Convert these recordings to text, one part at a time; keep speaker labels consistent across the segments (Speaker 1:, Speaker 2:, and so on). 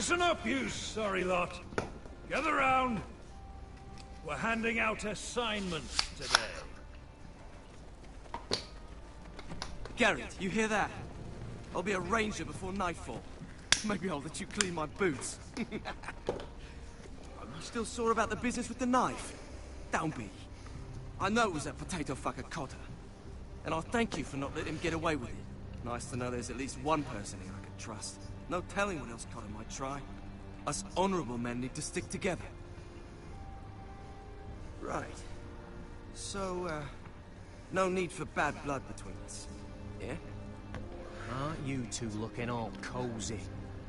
Speaker 1: Listen up, you sorry lot. Gather round. We're handing out assignments today.
Speaker 2: Garrett, you hear that? I'll be a ranger before nightfall. Maybe I'll let you clean my boots. You still sore about the business with the knife? Don't be. I know it was that potato fucker Cotter. And I'll thank you for not letting him get away with it. Nice to know there's at least one person here I can trust. No telling what else Cotter might try. Us honorable men need to stick together. Right. So, no need for bad blood between us. Yeah?
Speaker 3: Aren't you two looking all cozy?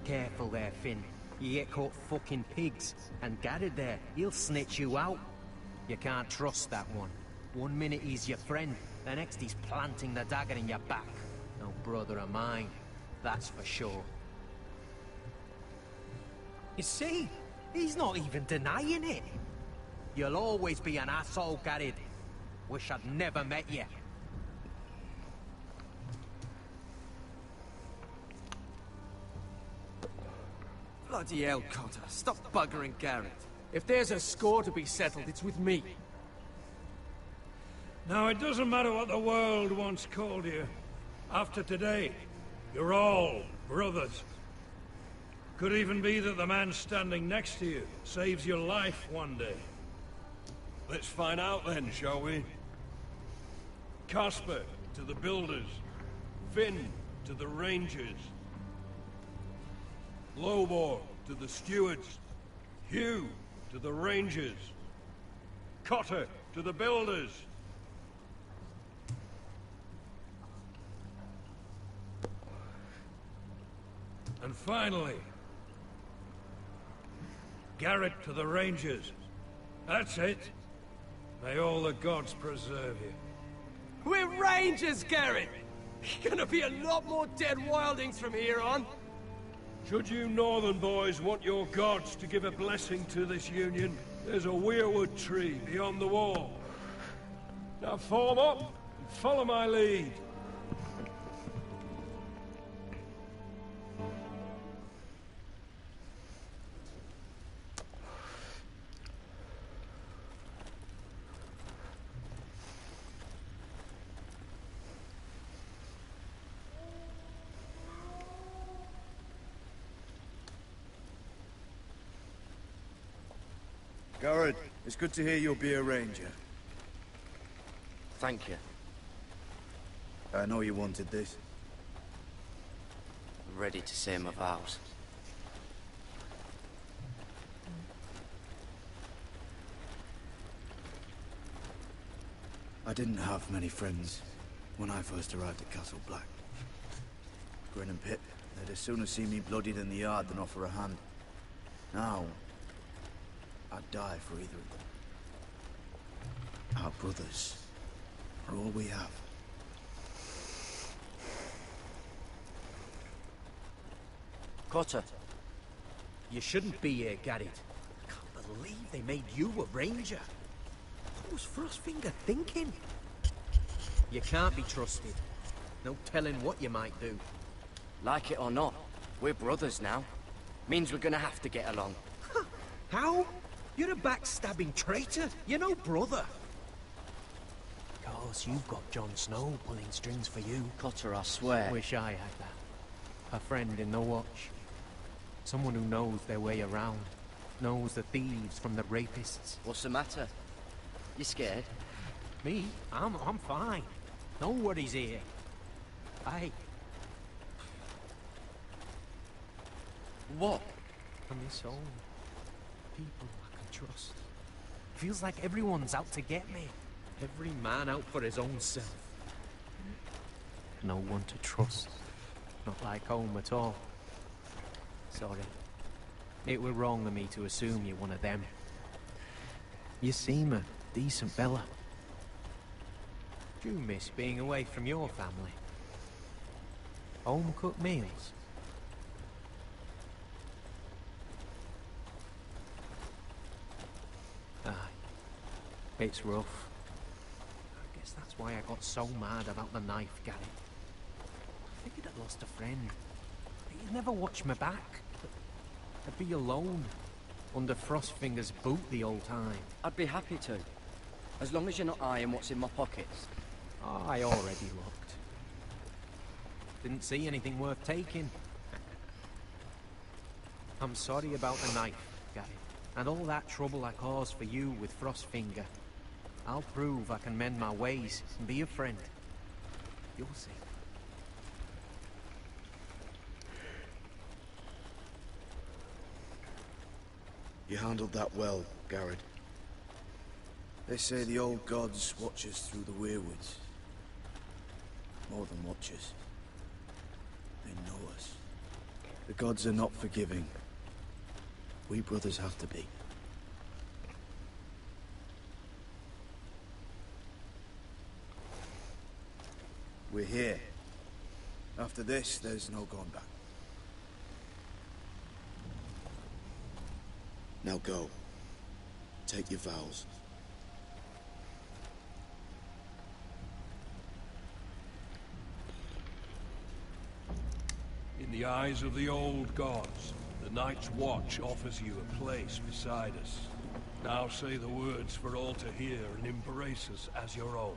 Speaker 3: Careful there, Finn. You get caught fucking pigs. And Garrett there, he'll snitch you out. You can't trust that one. One minute he's your friend, the next he's planting the dagger in your back. No brother of mine, that's for sure. You see? He's not even denying it. You'll always be an asshole, Garrett. Wish I'd never met you.
Speaker 2: Bloody hell, Cotter. Stop buggering Garrett. If there's a score to be settled, it's with me.
Speaker 1: Now, it doesn't matter what the world once called you. After today, you're all brothers. Could even be that the man standing next to you saves your life one day. Let's find out then, shall we? Casper to the builders. Finn to the rangers. Lobor to the stewards. Hugh to the rangers. Cotter to the builders. And finally, Garrett to the rangers. That's it. May all the gods preserve you.
Speaker 2: We're rangers, Garrett! Gonna be a lot more dead wildings from here on.
Speaker 1: Should you northern boys want your gods to give a blessing to this union, there's a weirwood tree beyond the wall. Now form up and follow my lead.
Speaker 4: Garrett, it's good to hear you'll be a ranger.
Speaker 5: Thank you.
Speaker 4: I know you wanted this.
Speaker 5: I'm ready to say my vows.
Speaker 4: I didn't have many friends when I first arrived at Castle Black. Grin and Pip, they'd as soon as see me bloodied in the yard than offer a hand. Now, I'd die for either of them. Our brothers are all we have.
Speaker 5: Cotter.
Speaker 3: You shouldn't be here, Garrett. I can't believe they made you a ranger. What was Frostfinger thinking? You can't be trusted. No telling what you might do.
Speaker 5: Like it or not, we're brothers now. Means we're gonna have to get along.
Speaker 3: How? You're a backstabbing traitor. You're no brother. Because you've got Jon Snow pulling strings for you.
Speaker 5: Cotter, I swear.
Speaker 3: Wish I had that. A friend in the watch. Someone who knows their way around. Knows the thieves from the rapists.
Speaker 5: What's the matter? You scared?
Speaker 3: Me? I'm fine. No worries here. I
Speaker 5: What?
Speaker 3: miss home. People I can trust. Feels like everyone's out to get me. Every man out for his own self. No one to trust. Not like home at all. Sorry. It were wrong of me to assume you're one of them. You seem a decent fella. Do you miss being away from your family? Home-cooked meals? Aye. It's rough. I guess that's why I got so mad about the knife, Garrett. I figured I'd lost a friend. He'd never watch me back. But To be alone, under Frostfinger's boot the old time.
Speaker 5: I'd be happy to. As long as you're not eyeing what's in my pockets.
Speaker 3: Oh, I already looked. Didn't see anything worth taking. I'm sorry about the knife, Gary, and all that trouble I caused for you with Frostfinger. I'll prove I can mend my ways and be a friend. You'll see.
Speaker 4: You handled that well, Garrett. They say the old gods watch us through the weirwoods. More than watch us. They know us. The gods are not forgiving. We brothers have to be. We're here. After this, there's no going back. Now go. Take your vows.
Speaker 1: In the eyes of the old gods, the Night's Watch offers you a place beside us. Now say the words for all to hear and embrace us as your own.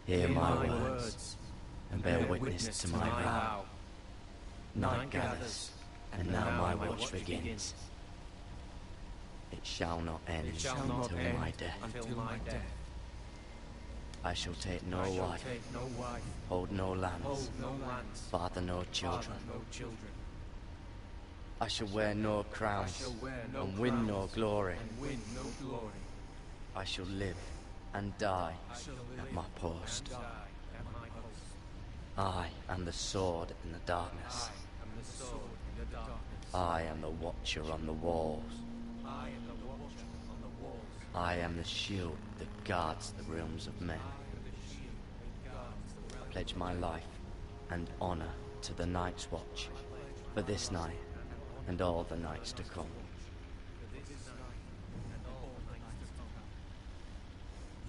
Speaker 6: Hear my words, and bear witness to my vow. Night gathers, and now my watch begins. It shall not end until my death. I shall take no wife, hold no lands, father no children. I shall wear no crown, and win no glory. I shall live and die at my post. I am the sword in the darkness. I am the watcher on the walls. I am the shield that guards the realms of men. I pledge my life and honor to the Night's Watch for this night and all the nights to come.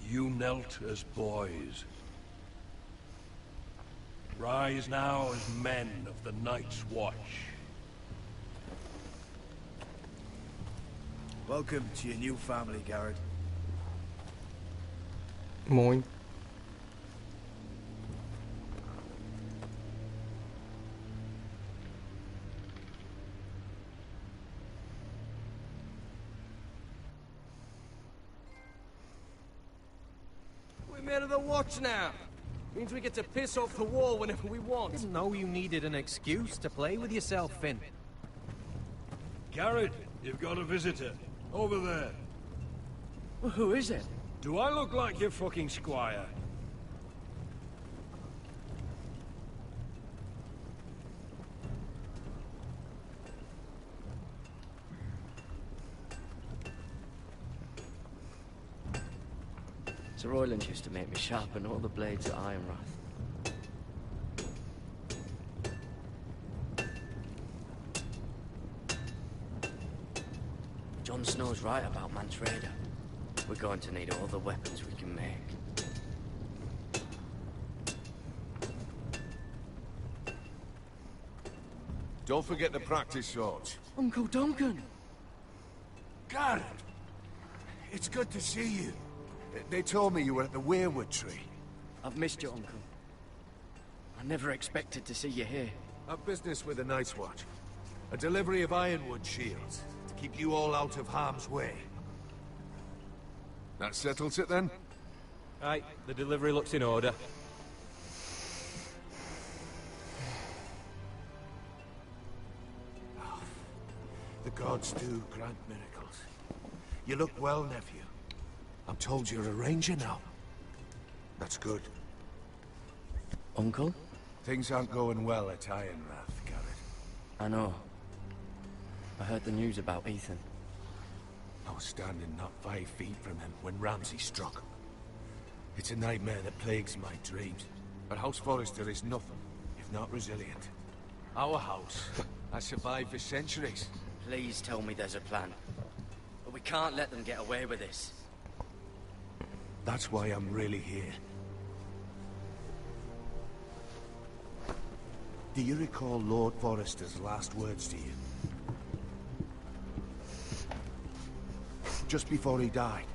Speaker 1: You knelt as boys. Rise now as men of the Night's Watch.
Speaker 4: Welcome to your new family, Garrett.
Speaker 7: Moin.
Speaker 2: We're men of the Watch now. Means we get to piss off the wall whenever we want.
Speaker 3: Didn't know you needed an excuse to play with yourself, Finn.
Speaker 1: Garrett, you've got a visitor. Over there.
Speaker 5: Well, who is it?
Speaker 1: Do I look like your fucking squire?
Speaker 5: Sir Royland used to make me sharpen all the blades at Ironrath. Jon Snow's right about Mance Rayder. We're going to need all the weapons we can make.
Speaker 8: Don't forget the practice swords.
Speaker 5: Uncle Duncan!
Speaker 8: Garrett! It's good to see you. They told me you were at the Weirwood tree.
Speaker 5: I've missed you, Uncle. I never expected to see you here.
Speaker 8: A business with the Night's Watch. A delivery of ironwood shields to keep you all out of harm's way. That settles it then?
Speaker 9: Aye, the delivery looks in order.
Speaker 8: The gods do grant miracles. You look well, nephew. I'm told you're a ranger now. That's good.
Speaker 5: Uncle?
Speaker 8: Things aren't going well at Ironrath, Garrett.
Speaker 5: I know. I heard the news about Ethan.
Speaker 8: I was standing not 5 feet from him when Ramsay struck. It's a nightmare that plagues my dreams. But House Forrester is nothing if not resilient. Our house has survived for centuries.
Speaker 5: Please tell me there's a plan. But we can't let them get away with this.
Speaker 8: That's why I'm really here. Do you recall Lord Forrester's last words to you? Just before he died,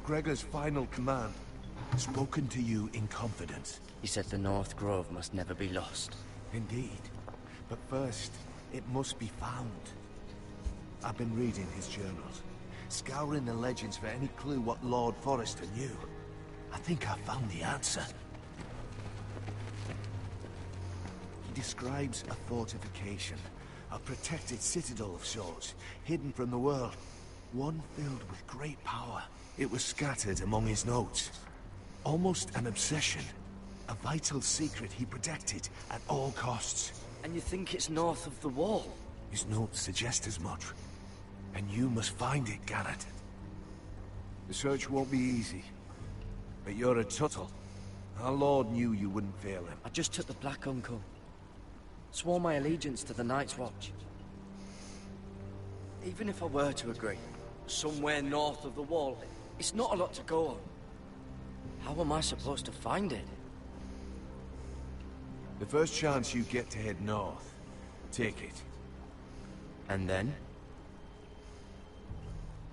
Speaker 8: Gregor's final command, spoken to you in confidence.
Speaker 5: He said the North Grove must never be lost.
Speaker 8: Indeed. But first, it must be found. I've been reading his journals, scouring the legends for any clue what Lord Forrester knew. I think I found the answer. He describes a fortification, a protected citadel of sorts, hidden from the world. One filled with great power. It was scattered among his notes. Almost an obsession. A vital secret he protected at all costs.
Speaker 5: And you think it's north of the wall?
Speaker 8: His notes suggest as much. And you must find it, Garrett. The search won't be easy. But you're a Tuttle. Our Lord knew you wouldn't fail him.
Speaker 5: I just took the Black Uncle. Swore my allegiance to the Night's Watch. Even if I were to agree, somewhere north of the wall, it's not a lot to go on. How am I supposed to find it?
Speaker 8: The first chance you get to head north, take it.
Speaker 5: And then?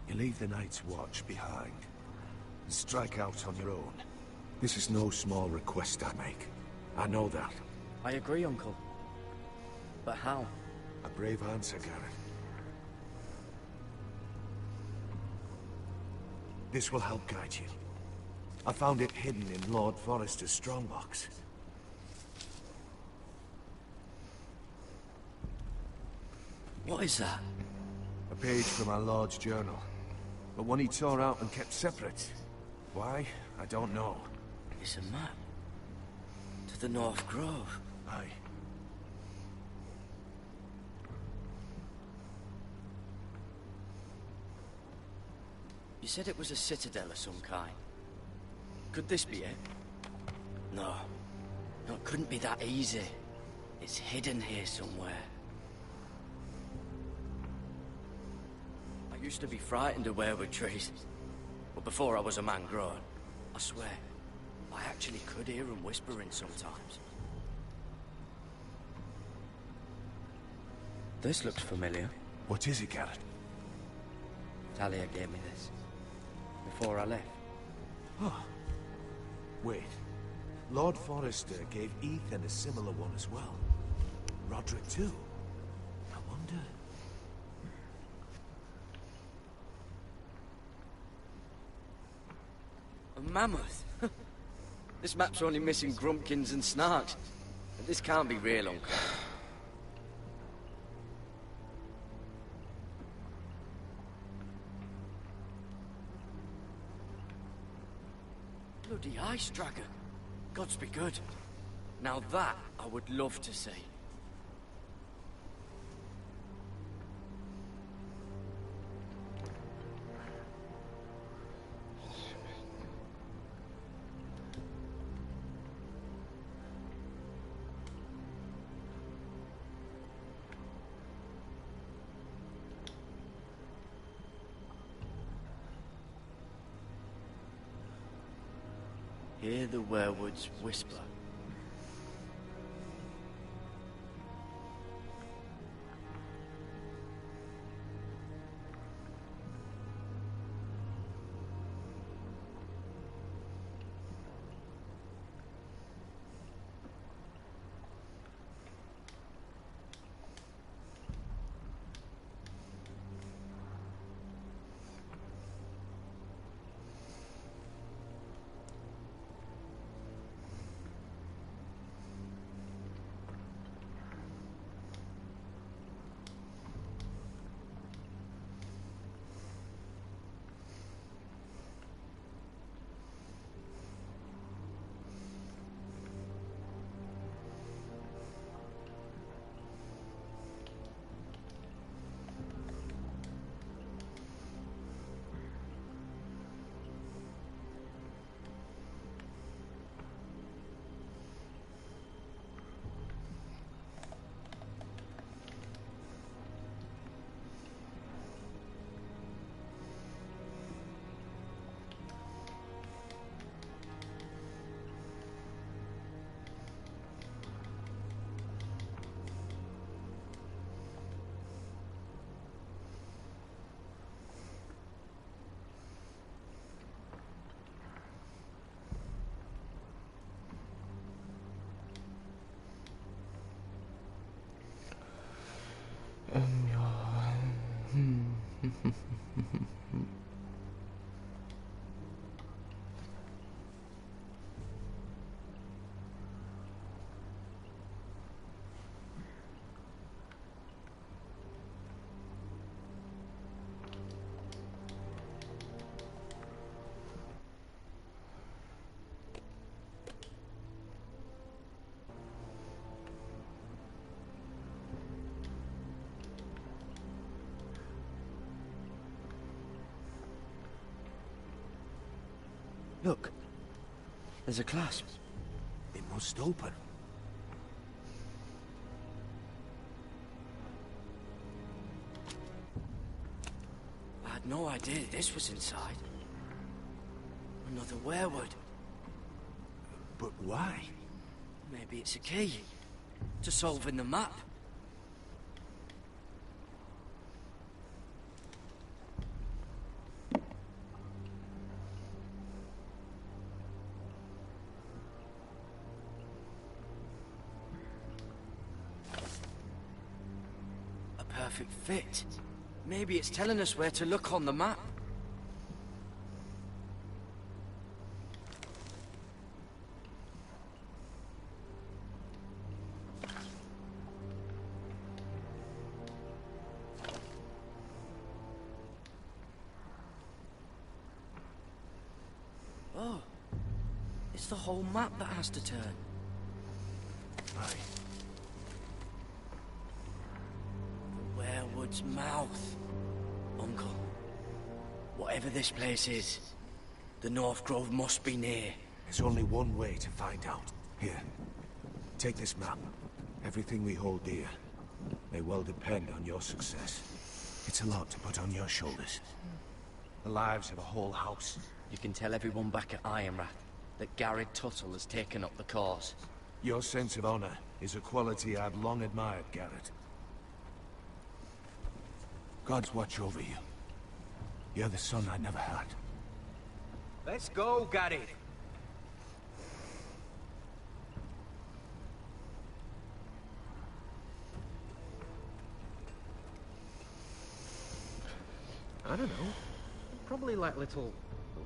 Speaker 8: You leave the Night's Watch behind, and strike out on your own. This is no small request I make. I know that.
Speaker 5: I agree, Uncle. But how?
Speaker 8: A brave answer, Garrett. This will help guide you. I found it hidden in Lord Forrester's strongbox.
Speaker 5: What is that?
Speaker 8: A page from our Lord's journal. But one he tore out and kept separate. Why? I don't know.
Speaker 5: It's a map. To the North Grove.
Speaker 8: Aye.
Speaker 5: You said it was a citadel of some kind. Could this be it? No. No, it couldn't be that easy. It's hidden here somewhere. I used to be frightened of weirwood trees. But before I was a man grown, I swear, I actually could hear them whispering sometimes. This looks familiar.
Speaker 8: What is it, Garrett?
Speaker 5: Talia gave me this. Before I left.
Speaker 8: Oh. Wait. Lord Forrester gave Ethan a similar one as well. Roderick too. I wonder...
Speaker 5: A mammoth? This map's only missing grumpkins and snarks. This can't be real, Uncle. Bloody ice dragon. Gods be good. Now that I would love to see. Hear the weirwoods whisper. Look, there's a clasp.
Speaker 8: It must open.
Speaker 5: I had no idea this was inside. Another werewood.
Speaker 8: But why?
Speaker 5: Maybe it's a key to solving the map. A perfect fit. Maybe it's telling us where to look on the map. Oh, it's the whole map that has to turn.
Speaker 8: Aye.
Speaker 5: The werewood's mouth. Uncle, whatever this place is, the North Grove must be near.
Speaker 8: There's only one way to find out. Here, take this map. Everything we hold dear may well depend on your success. It's a lot to put on your shoulders. The lives of a whole house.
Speaker 5: You can tell everyone back at Ironrath that Garrett Tuttle has taken up the cause.
Speaker 8: Your sense of honor is a quality I've long admired, Garrett. God's watch over you. You're the son I never had.
Speaker 3: Let's go, Gary. I don't know. Probably like little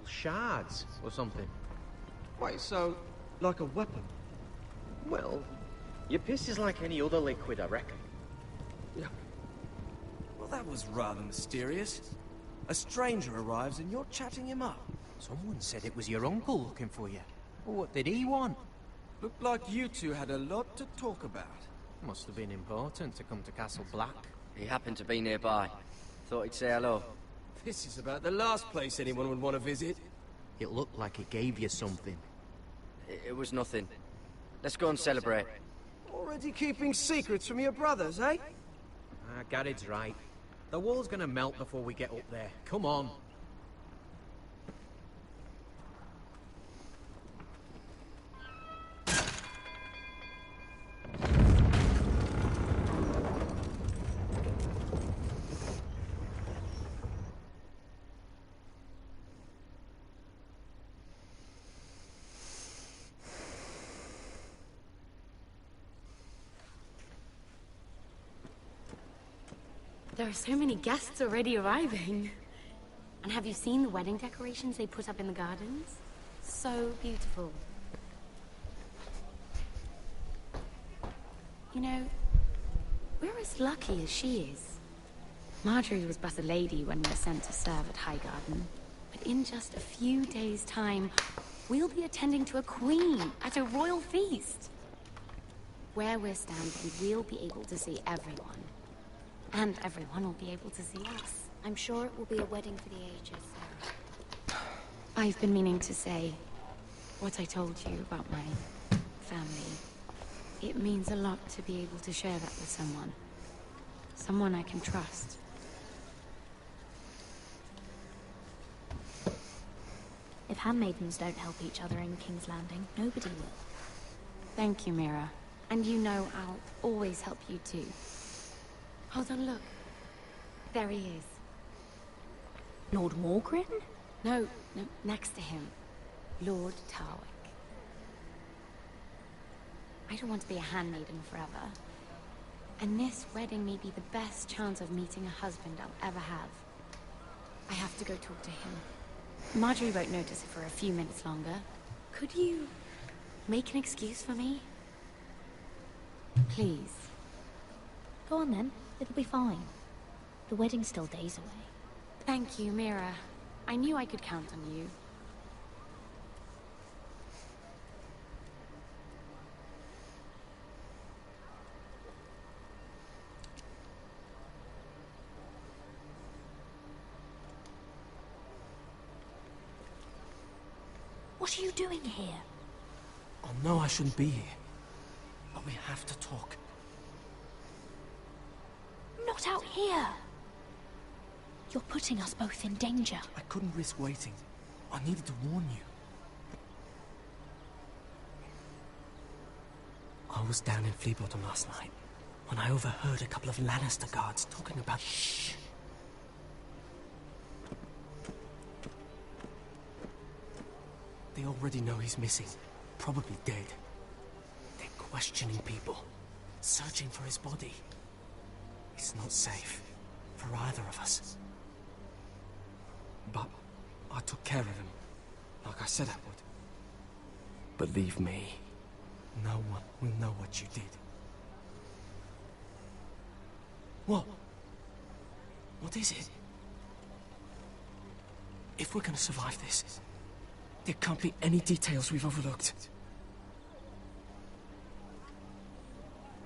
Speaker 3: shards or something.
Speaker 2: Wait, so, like a weapon?
Speaker 3: Well, your piss is like any other liquid, I reckon.
Speaker 2: Yeah. Well, that was rather mysterious. A stranger arrives and you're chatting him up.
Speaker 3: Someone said it was your uncle looking for you. Well, what did he want?
Speaker 2: Looked like you two had a lot to talk about.
Speaker 3: Must have been important to come to Castle Black.
Speaker 5: He happened to be nearby. Thought he'd say hello.
Speaker 2: This is about the last place anyone would want to visit.
Speaker 3: It looked like he gave you something.
Speaker 5: It was nothing. Let's go and celebrate.
Speaker 2: Already keeping secrets from your brothers, eh?
Speaker 3: Garrett's right. The wall's gonna melt before we get up there. Come on.
Speaker 7: There are so many guests already arriving. And have you seen the wedding decorations they put up in the gardens? So beautiful. You know, we're as lucky as she is. Marjorie was but a lady when we were sent to serve at Highgarden. But in just a few days' time, we'll be attending to a queen at a royal feast. Where we're standing, we'll be able to see everyone. And everyone will be able to see us.
Speaker 10: I'm sure it will be a wedding for the ages, Sarah.
Speaker 7: I've been meaning to say what I told you about my family. It means a lot to be able to share that with someone. Someone I can trust.
Speaker 10: If handmaidens don't help each other in King's Landing, nobody will.
Speaker 7: Thank you, Mira. And you know I'll always help you too. Hold on, look. There he is.
Speaker 10: Lord Morgrin?
Speaker 7: No, next to him. Lord Tarwick. I don't want to be a handmaiden forever. And this wedding may be the best chance of meeting a husband I'll ever have. I have to go talk to him. Marjorie won't notice it for a few minutes longer. Could you make an excuse for me? Please.
Speaker 10: Go on then. It'll be fine. The wedding's still days away.
Speaker 7: Thank you, Mira. I knew I could count on you.
Speaker 10: What are you doing here?
Speaker 2: I know I shouldn't be here, but we have to talk.
Speaker 10: Not out here! You're putting us both in danger.
Speaker 2: I couldn't risk waiting. I needed to warn you. I was down in Fleabottom last night when I overheard a couple of Lannister guards talking about... Shh! They already know he's missing. Probably dead. They're questioning people. Searching for his body. It's not safe. For either of us. But I took care of him. Like I said I would. Believe me. No one will know what you did. What? What is it? If we're gonna survive this... there can't be any details we've overlooked.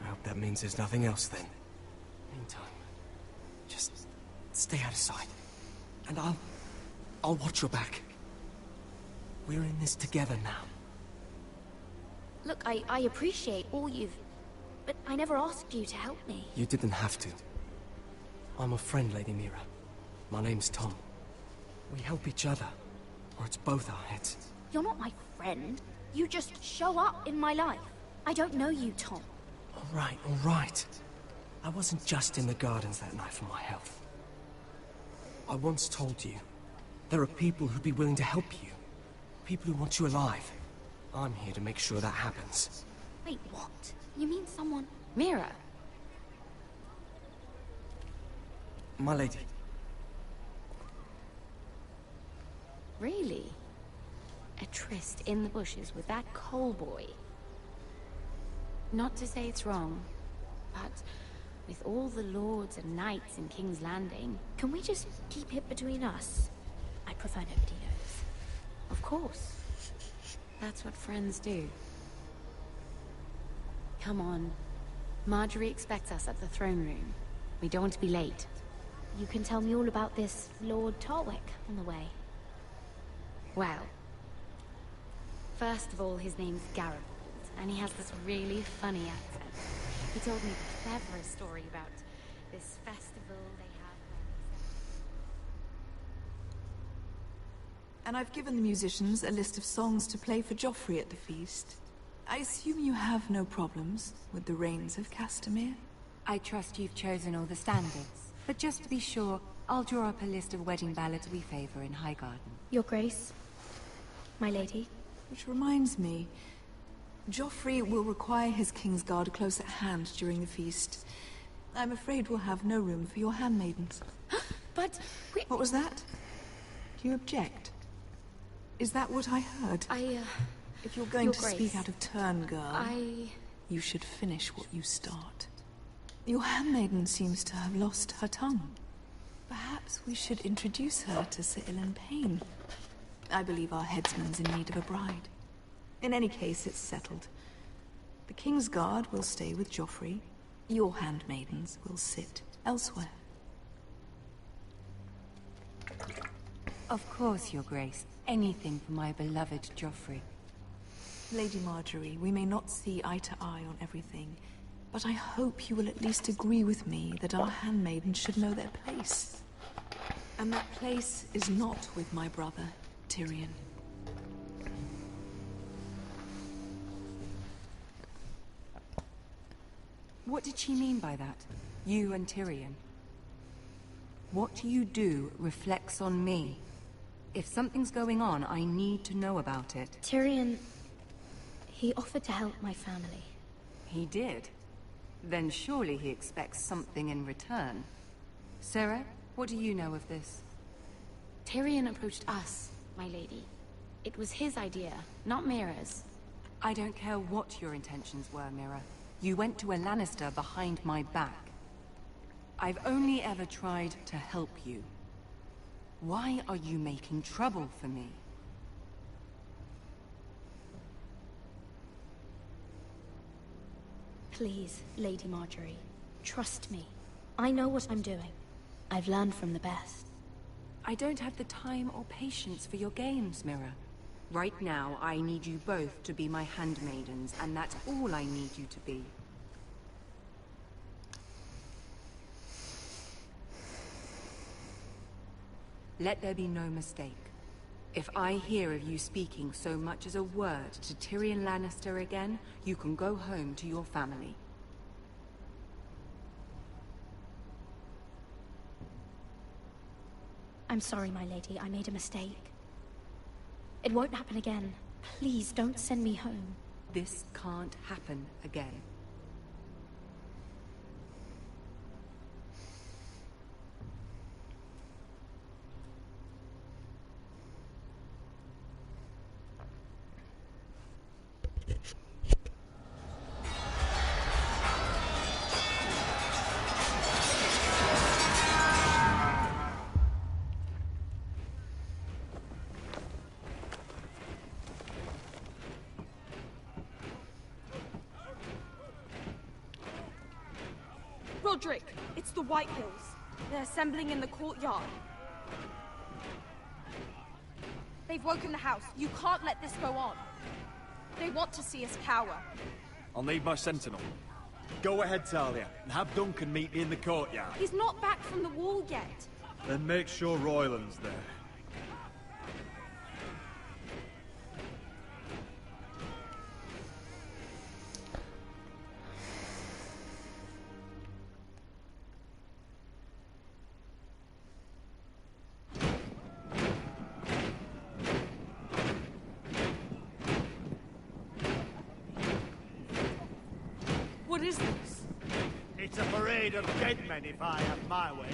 Speaker 2: I hope that means there's nothing else then. Meantime, just stay out of sight. And I'll watch your back. We're in this together now.
Speaker 10: Look, I appreciate all you've... but I never asked you to help me.
Speaker 2: You didn't have to. I'm a friend, Lady Mira. My name's Tom. We help each other. Or it's both our heads.
Speaker 10: You're not my friend. You just show up in my life. I don't know you, Tom.
Speaker 2: All right. I wasn't just in the gardens that night for my health. I once told you, there are people who'd be willing to help you. People who want you alive. I'm here to make sure that happens.
Speaker 10: Wait, what? You mean someone...
Speaker 7: Mira!
Speaker 2: My lady.
Speaker 7: Really? A tryst in the bushes with that coal boy? Not to say it's wrong, but with all the lords and knights in King's Landing...
Speaker 10: Can we just keep it between us? I prefer nobody knows.
Speaker 7: Of course. That's what friends do. Come on. Marjorie expects us at the throne room. We don't want to be late.
Speaker 10: You can tell me all about this Lord Tarwick on the way.
Speaker 7: Well, first of all, his name's Garibaldi, and he has this really funny accent. He told me the cleverest story about this festival they have.
Speaker 11: And I've given the musicians a list of songs to play for Joffrey at the feast. I assume you have no problems with the Rains of Castamere?
Speaker 12: I trust you've chosen all the standards. But just to be sure, I'll draw up a list of wedding ballads we favor in Highgarden.
Speaker 10: Your Grace, my lady.
Speaker 11: Which reminds me, Joffrey will require his Kingsguard close at hand during the feast. I'm afraid we'll have no room for your handmaidens.
Speaker 7: But...
Speaker 11: What was that? Do you object? Is that what I heard? If you're going to speak out of turn, girl, you should finish what you start. Your handmaiden seems to have lost her tongue. Perhaps we should introduce her to Sir Ilan Payne. I believe our headsman's in need of a bride. In any case, it's settled. The Kingsguard will stay with Joffrey. Your handmaidens will sit elsewhere.
Speaker 12: Of course, Your Grace. Anything for my beloved Joffrey.
Speaker 11: Lady Marjorie, we may not see eye to eye on everything, but I hope you will at least agree with me that our handmaidens should know their place. And that place is not with my brother, Tyrion.
Speaker 12: What did she mean by that? You and Tyrion? What you do reflects on me. If something's going on, I need to know about it.
Speaker 10: Tyrion... he offered to help my family.
Speaker 12: He did? Then surely he expects something in return. Sarah, what do you know of this?
Speaker 7: Tyrion approached us, my lady. It was his idea, not Mira's.
Speaker 12: I don't care what your intentions were, Mira. You went to a Lannister behind my back. I've only ever tried to help you. Why are you making trouble for me?
Speaker 10: Please, Lady Marjorie, trust me. I know what I'm doing. I've learned from the best.
Speaker 12: I don't have the time or patience for your games, Mira. Right now, I need you both to be my handmaidens, and that's all I need you to be. Let there be no mistake. If I hear of you speaking so much as a word to Tyrion Lannister again, you can go home to your family.
Speaker 10: I'm sorry, my lady. I made a mistake. It won't happen again. Please don't send me home.
Speaker 12: This can't happen again.
Speaker 13: Roderick, it's the White Hills. They're assembling in the courtyard. They've woken the house. You can't let this go on. They want to see us cower.
Speaker 14: I'll need my sentinel. Go ahead, Talia, and have Duncan meet me in the courtyard.
Speaker 13: He's not back from the wall yet.
Speaker 14: Then make sure Royland's there.
Speaker 13: What is this?
Speaker 15: It's a parade of dead men if I have my way.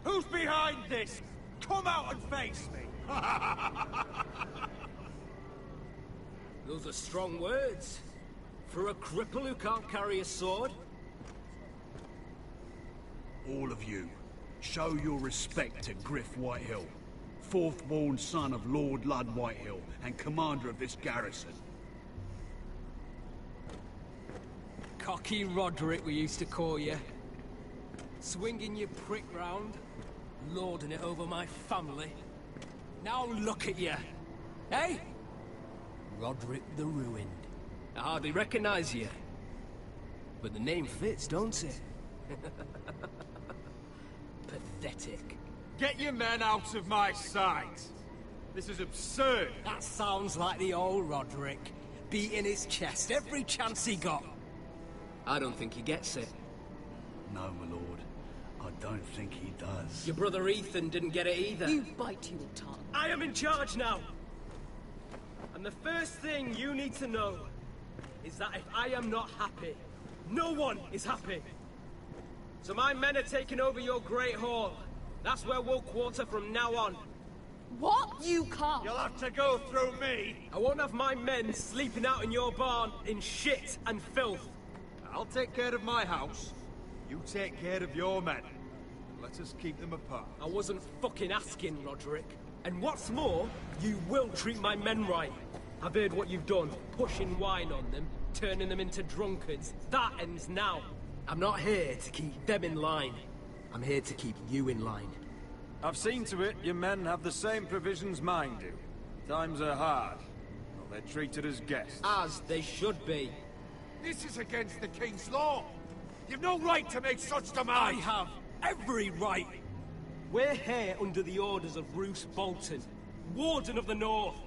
Speaker 14: Who's behind this? Come out and face me!
Speaker 3: Those are strong words. For a cripple who can't carry a sword?
Speaker 1: All of you, show your respect to Griff Whitehill, fourth-born son of Lord Ludd Whitehill and commander of this garrison.
Speaker 3: Cocky Roderick, we used to call you. Swinging your prick round, lording it over my family. Now look at you. Hey? Roderick the Ruined. I hardly recognize you. But the name fits, don't it? Pathetic.
Speaker 14: Get your men out of my sight! This is absurd!
Speaker 3: That sounds like the old Roderick, beating his chest every chance he got. I don't think he gets it.
Speaker 1: No, my lord. I don't think he does.
Speaker 3: Your brother Ethan didn't get it either.
Speaker 13: You bite your tongue.
Speaker 3: I am in charge now! And the first thing you need to know is that if I am not happy, no one is happy. So my men are taking over your Great Hall. That's where we'll quarter from now on.
Speaker 13: What? You can't.
Speaker 15: You'll have to go through me.
Speaker 3: I won't have my men sleeping out in your barn in shit and filth.
Speaker 14: I'll take care of my house. You take care of your men. Let us keep them apart.
Speaker 3: I wasn't fucking asking, Roderick. And what's more, you will treat my men right. I've heard what you've done, pushing wine on them, turning them into drunkards. That ends now. I'm not here to keep them in line. I'm here to keep you in line.
Speaker 14: I've seen to it your men have the same provisions mine do. Times are hard. Well, they're treated as guests.
Speaker 3: As they should be.
Speaker 15: This is against the King's law. You've no right to make such demands.
Speaker 3: I have every right. We're here under the orders of Roose Bolton, Warden of the North.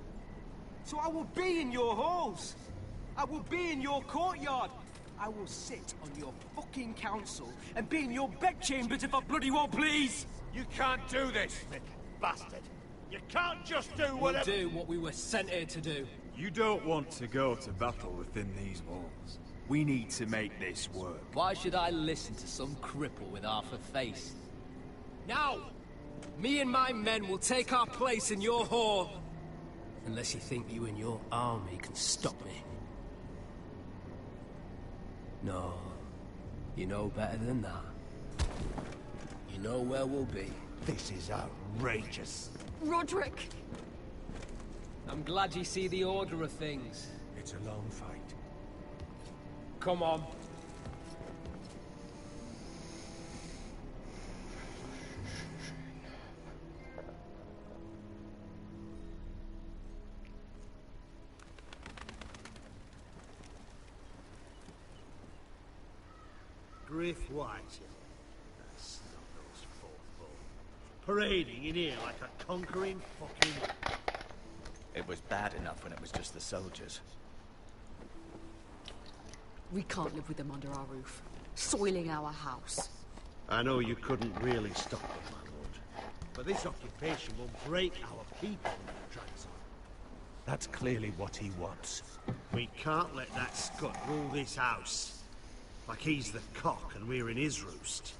Speaker 3: So I will be in your halls. I will be in your courtyard. I will sit on your fucking council and be in your bedchambers if I bloody well please.
Speaker 15: You can't do this. bastard! You can't just do
Speaker 16: We'll
Speaker 15: whatever—
Speaker 16: do what we were sent here to do.
Speaker 14: You don't want to go to battle within these walls. We need to make this work.
Speaker 16: Why should I listen to some cripple with half a face? Now! Me and my men will take our place in your hall. Unless you think you and your army can stop me. No. You know better than that. You know where we'll be.
Speaker 15: This is outrageous.
Speaker 13: Roderick!
Speaker 16: I'm glad you see the order of things.
Speaker 15: It's a long fight.
Speaker 16: Come on.
Speaker 17: Griff Whitehill. That's not those fourth-born. Parading in here like a conquering fucking...
Speaker 4: It was bad enough when it was just the soldiers.
Speaker 12: We can't live with them under our roof, soiling our house.
Speaker 17: I know you couldn't really stop them, my lord. But this occupation will break our people when it drags on.
Speaker 15: That's clearly what he wants.
Speaker 17: We can't let that scut rule this house. Like he's the cock and we're in his roost.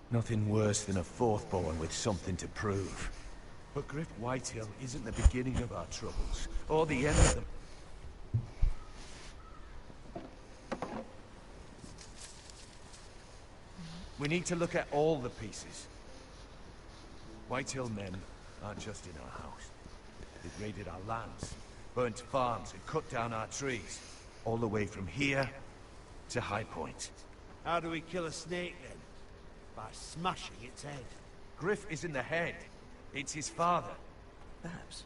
Speaker 15: Nothing worse than a fourth-born with something to prove. But Griff Whitehill isn't the beginning of our troubles, or the end of them. We need to look at all the pieces. Whitehill men aren't just in our house. They've raided our lands, burnt farms, and cut down our trees. All the way from here to High Point.
Speaker 17: How do we kill a snake, then? By smashing its head.
Speaker 15: Griff isn't the head. It's his father.
Speaker 4: Perhaps.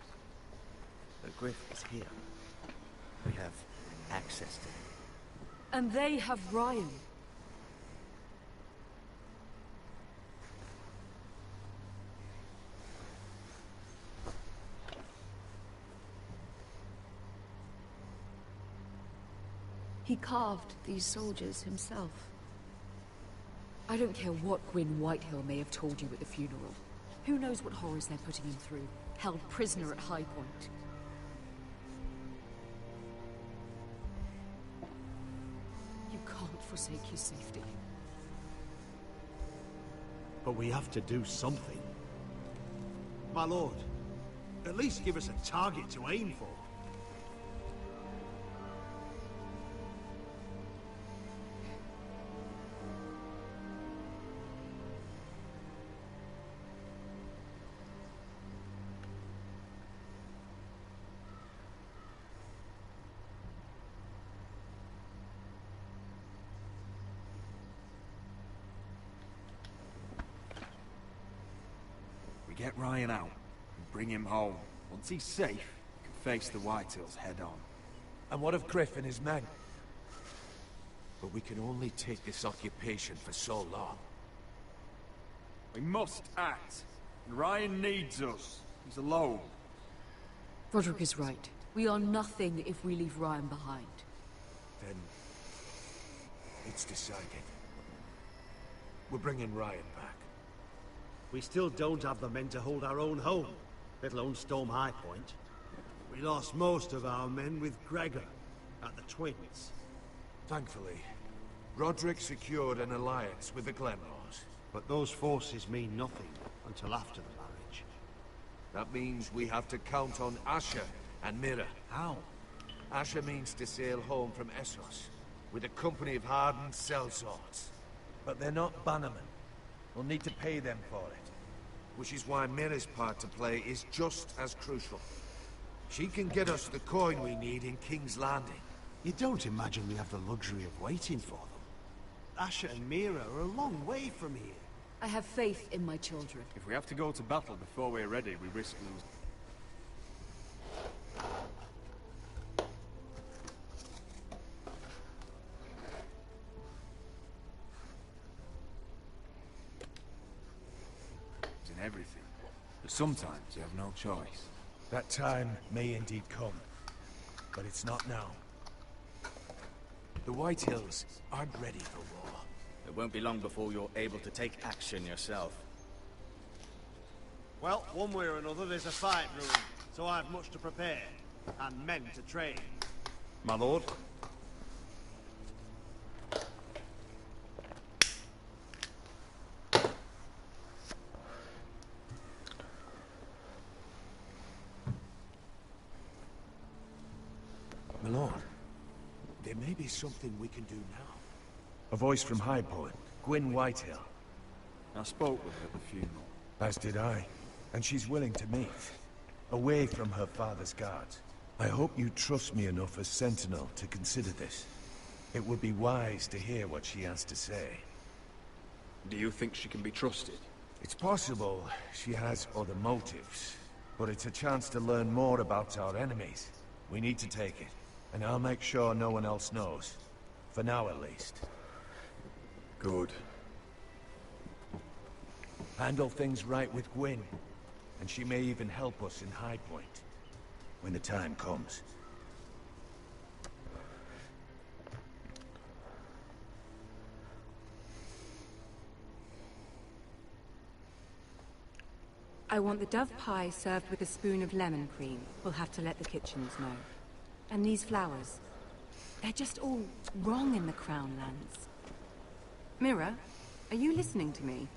Speaker 4: But Griff is here. We have access to him.
Speaker 12: And they have Ryan.
Speaker 18: He carved these soldiers himself.
Speaker 12: I don't care what Gwyn Whitehill may have told you at the funeral. Who knows what horrors they're putting him through, held prisoner at High Point. You can't forsake his safety.
Speaker 17: But we have to do something. My lord, at least give us a target to aim for.
Speaker 14: Get Ryan out and bring him home. Once he's safe, he can face the Whitehills head on.
Speaker 15: And what of Griff and his men? But we can only take this occupation for so long.
Speaker 14: We must act. And Ryan needs us. He's alone.
Speaker 12: Roderick is right. We are nothing if we leave Ryan behind.
Speaker 15: Then... it's decided. We're bringing Ryan back.
Speaker 17: We still don't have the men to hold our own home, let alone storm High Point. We lost most of our men with Gregor at the Twins.
Speaker 15: Thankfully, Roderick secured an alliance with the Glenmores.
Speaker 17: But those forces mean nothing until after the marriage.
Speaker 15: That means we have to count on Asher and Mira.
Speaker 17: How?
Speaker 15: Asher means to sail home from Essos, with a company of hardened sellswords. But they're not bannermen. We'll need to pay them for it. Which is why Mira's part to play is just as crucial. She can get us the coin we need in King's Landing.
Speaker 17: You don't imagine we have the luxury of waiting for them? Asher and Mira are a long way from here.
Speaker 12: I have faith in my children.
Speaker 14: If we have to go to battle before we're ready, we risk losing. In everything. But sometimes you have no choice.
Speaker 15: That time may indeed come, but it's not now. The Whitehills aren't ready for war.
Speaker 4: It won't be long before you're able to take action yourself.
Speaker 17: Well, one way or another, there's a fight brewing, so I've much to prepare, and men to train.
Speaker 14: My lord?
Speaker 8: My lord, there may be something we can do now. A voice from High Point, Gwyn Whitehill.
Speaker 14: I spoke with her at the funeral.
Speaker 8: As did I. And she's willing to meet. Away from her father's guards. I hope you trust me enough as Sentinel to consider this. It would be wise to hear what she has to say.
Speaker 14: Do you think she can be trusted?
Speaker 8: It's possible she has other motives. But it's a chance to learn more about our enemies. We need to take it. And I'll make sure no one else knows. For now, at least.
Speaker 14: Good.
Speaker 8: Handle things right with Gwyn. And she may even help us in High Point. When the time comes.
Speaker 12: I want the dove pie served with a spoon of lemon cream. We'll have to let the kitchens know. And these flowers. They're just all wrong in the Crown lands. Mira, are you listening to me?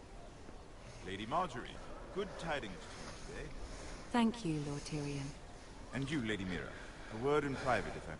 Speaker 19: Lady Marjorie, good tidings to you today.
Speaker 12: Thank you, Lord Tyrion.
Speaker 19: And you, Lady Mira. A word in private, if I...